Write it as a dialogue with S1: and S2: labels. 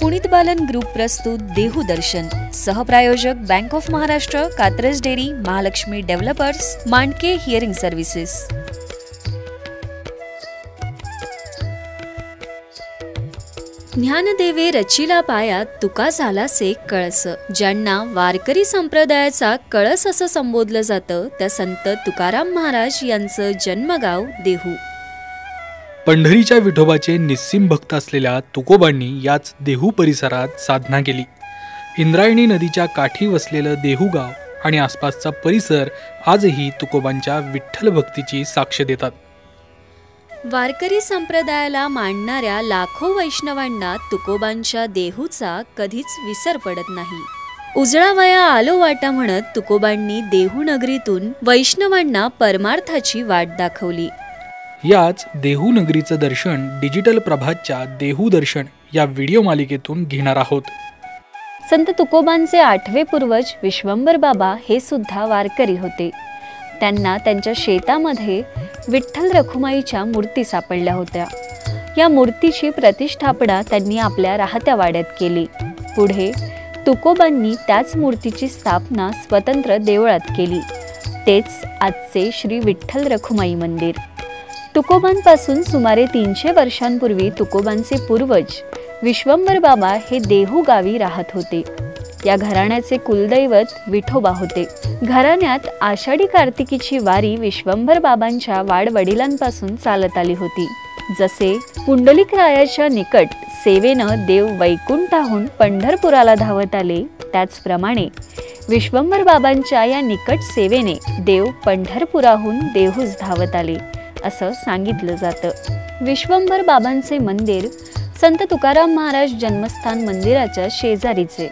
S1: Puneet Balan group प्रस्तुत देहू दर्शन, सहप्रायोजक bank of Maharashtra, Katraj dairy, Mahalakshmi developers, Mandke hearing services. ज्ञानदेवे रचिला पायात तुका झाला से कळस। ज्यांना वारकरी संप्रदायाचा कळस असं संबोधलं जातं त्या संत तुकाराम महाराज यांचं जन्मगाव देहू।
S2: पंढरीच्या विठोबाचे निस्सीम भक्त असलेल्या तुकोबांनी याच देहू परिसरात साधना केली। इंद्रायणी नदीच्या काठी वसलेलं देहू गाव आणि आसपासचा परिसर आजही तुकोबांच्या विठ्ठल भक्तीची साक्ष देतात।
S1: वारकरी संप्रदायाला मानणाऱ्या लाखो वैष्णवांना तुकोबांच्या देहूचा कधीच विसर पडत नाही। उजळावया आलो वाटा म्हणत तुकोबांनी देहू नगरीतून वैष्णवांना परमार्थाची वाट दाखवली।
S2: याच देहू नगरीचं दर्शन डिजिटल प्रभातच्या देहू दर्शन या व्हिडिओ मालिकेतून घेणार आहोत।
S1: संत तुकोबांचे 8वे पूर्वज विश्वंभर बाबा हे सुद्धा वारकरी होते। त्यांना त्यांच्या शेतामध्ये विठ्ठल रखुमाईच्या मूर्ती सापडल्या होत्या। या मूर्तीची प्रतिष्ठापना त्यांनी आपल्या राहत्या वाड्यात केली। पुढे तुकोबांनी त्याच मूर्तीची स्थापना स्वतंत्र देवळात केली। तेच आजचे श्री विठ्ठल रखुमाई मंदिर। तुकोबांपासून सुमारे 300 वर्षांपूर्वी तुकोबांचे पूर्वज विश्वंभर बाबा हे देहू गावी राहत होते। या घराण्याचे कुलदैवत विठोबा होते। घराण्यात आषाढी कार्तिकीची वारी विश्वंभर बाबांच्या वाडवडिलांपासून चालत आली होती। जसे पुंडलिक रायाच्या निकट सेवेनं देव वैकुंठाहून पंढरपुराला धावत आले, त्याचप्रमाणे विश्वंभर बाबांच्या या निकट सेवेने देव पंढरपुराहून देहूस धावत आले असं सांगितलं जातं। विश्वंभर बाबांचे मंदिर संत तुकाराम महाराज जन्मस्थान मंदिराच्या शेजारीचे।